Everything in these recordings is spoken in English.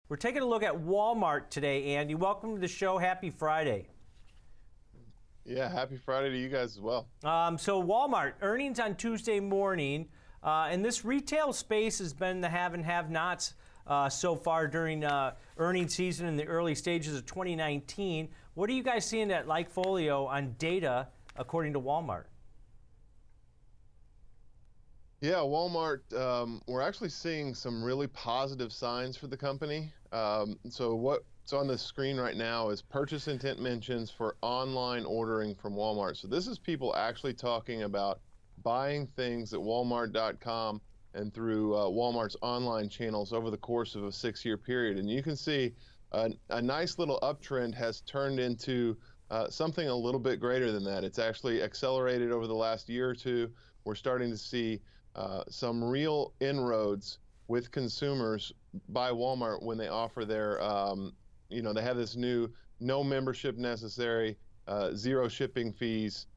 We're taking a look at Walmart today, Andy. Welcome to the show. Happy Friday. Yeah, happy Friday to you guys as well. So Walmart, earnings on Tuesday morning, and this retail space has been the have and have-nots so far during earnings season in the early stages of 2019. What are you guys seeing at LikeFolio on data according to Walmart? Yeah, Walmart, we're actually seeing some really positive signs for the company. So what's on the screen right now is purchase intent mentions for online ordering from Walmart. So this is people actually talking about buying things at walmart.com and through Walmart's online channels over the course of a 6-year period. And you can see a nice little uptrend has turned into something a little bit greater than that. It's actually accelerated over the last year or two. We're starting to see some real inroads with consumers by Walmart when they offer their, they have this new no membership necessary, zero shipping fees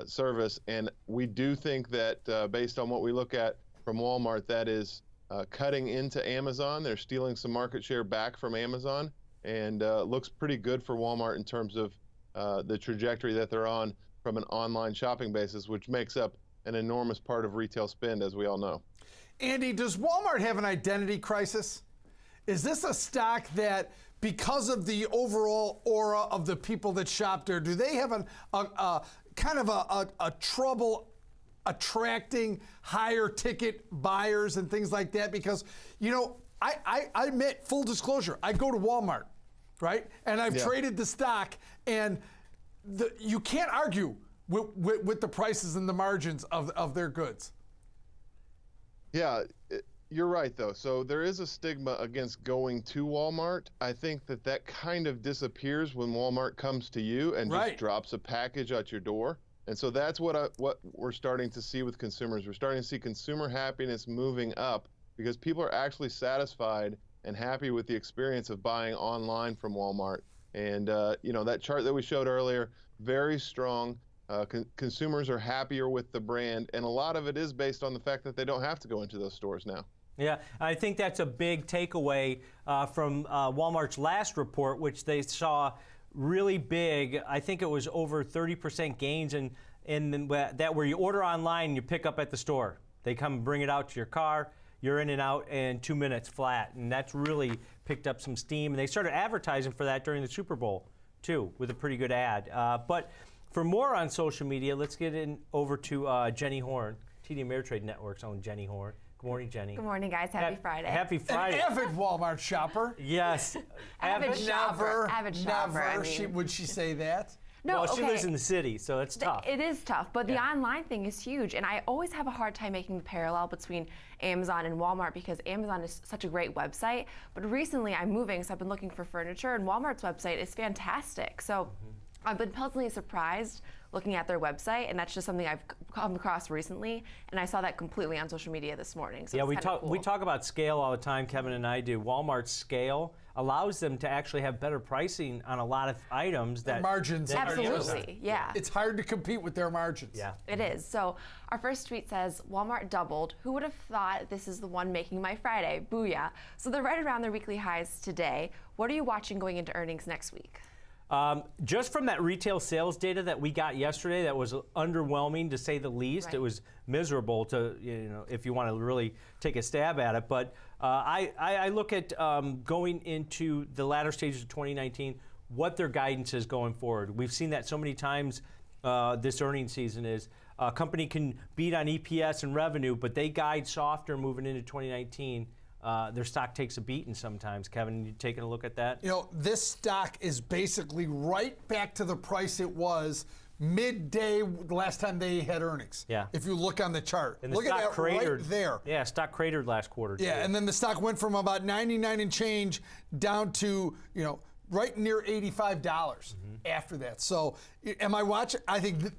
service. And we do think that based on what we look at from Walmart, that is cutting into Amazon. They're stealing some market share back from Amazon, and looks pretty good for Walmart in terms of the trajectory that they're on from an online shopping basis, which makes up an enormous part of retail spend, as we all know. Andy, does Walmart have an identity crisis? Is this a stock that, because of the overall aura of the people that shop there, do they have a trouble attracting higher ticket buyers and things like that? Because, I admit, full disclosure, I go to Walmart, right? And I've traded the stock, and you can't argue with the prices and the margins of their goods. Yeah, you're right, though. So there is a stigma against going to Walmart. I think that kind of disappears when Walmart comes to you and just drops a package at your door. And so that's what we're starting to see with consumers. We're starting to see consumer happiness moving up because people are actually satisfied and happy with the experience of buying online from Walmart. And, that chart that we showed earlier, very strong. Consumers are happier with the brand, and a lot of it is based on the fact that they don't have to go into those stores now. Yeah, I think that's a big takeaway from Walmart's last report, which they saw really big. I think it was over 30% gains in that where you order online and you pick up at the store. They come and bring it out to your car. You're in and out in 2 minutes flat, and that's really picked up some steam. And they started advertising for that during the Super Bowl, too, with a pretty good ad. But for more on social media, let's get over to Jenny Horn, TD Ameritrade Network's own Jenny Horn. Good morning, Jenny. Good morning, guys. Happy Friday. Happy Friday. An avid Walmart shopper. Yes. Avid shopper. Avid shopper. Never. Would she say that? No, well, she lives in the city, so it's tough. It is tough, but the online thing is huge, and I always have a hard time making the parallel between Amazon and Walmart because Amazon is such a great website, but recently I'm moving, so I've been looking for furniture, and Walmart's website is fantastic. So I've been pleasantly surprised looking at their website, and that's just something I've come across recently, and I saw that completely on social media this morning. So yeah, we talk about scale all the time, Kevin and I do. Walmart's scale allows them to actually have better pricing on a lot of items. That margins. Absolutely, yeah. It's hard to compete with their margins. Yeah. It is. So our first tweet says, Walmart doubled. Who would have thought this is the one making my Friday? Booyah. So they're right around their weekly highs today. What are you watching going into earnings next week? Just from that retail sales data that we got yesterday, that was underwhelming to say the least. Right. It was miserable to, if you want to really take a stab at it. But I look at going into the latter stages of 2019, what their guidance is going forward. We've seen that so many times this earnings season is a company can beat on EPS and revenue, but they guide softer moving into 2019. Their stock takes a beating sometimes. Kevin, you taking a look at that? This stock is basically right back to the price it was midday the last time they had earnings. Yeah. If you look on the chart. And the look stock at that cratered, right there. Yeah, stock cratered last quarter. Yeah, too. and then the stock went from about 99 and change down to, right near $85 after that. So am I watching? I think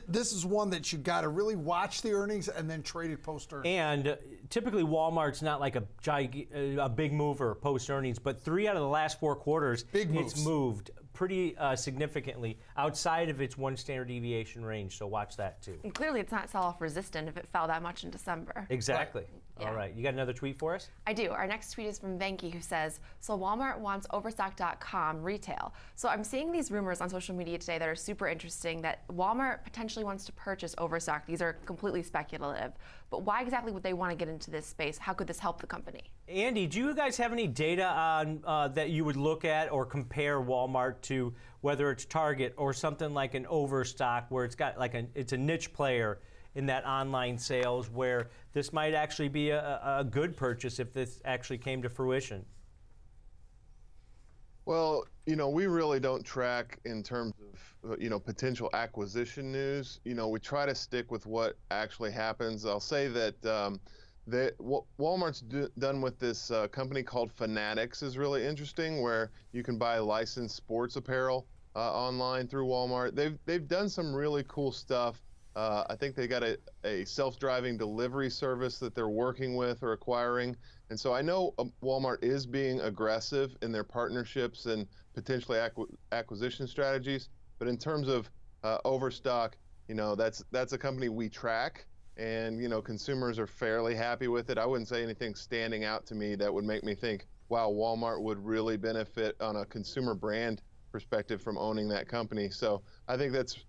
this is one that you got to really watch the earnings and then trade it post-earnings. And typically Walmart's not like a big mover post-earnings, but 3 out of the last 4 quarters, it's moved pretty significantly outside of its 1 standard deviation range. So watch that too. And clearly it's not sell-off resistant if it fell that much in December. Exactly. But All right, you got another tweet for us? I do. Our next tweet is from Venki, who says, so Walmart wants Overstock.com retail. So I'm seeing these rumors on social media today that are super interesting that Walmart potentially wants to purchase Overstock. These are completely speculative. But why exactly would they want to get into this space? How could this help the company? Andy, do you guys have any data on that you would look at or compare Walmart to, whether it's Target or something like an Overstock, where it's got like it's a niche player in that online sales, where this might actually be a good purchase if this actually came to fruition? Well, we really don't track in terms of, potential acquisition news. We try to stick with what actually happens. I'll say that Walmart's done with this company called Fanatics is really interesting, where you can buy licensed sports apparel online through Walmart. They've done some really cool stuff. I think they got a self-driving delivery service that they're working with or acquiring. And so I know Walmart is being aggressive in their partnerships and potentially acquisition strategies. But in terms of Overstock, that's a company we track, and consumers are fairly happy with it. I wouldn't say anything standing out to me that would make me think, wow, Walmart would really benefit on a consumer brand perspective from owning that company. So I think that's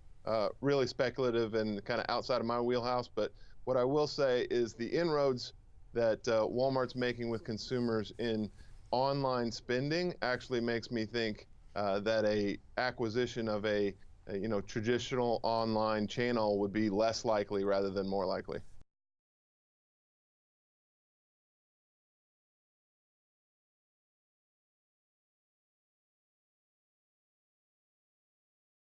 really speculative and kind of outside of my wheelhouse. But what I will say is the inroads that Walmart's making with consumers in online spending actually makes me think that a acquisition of a traditional online channel would be less likely rather than more likely.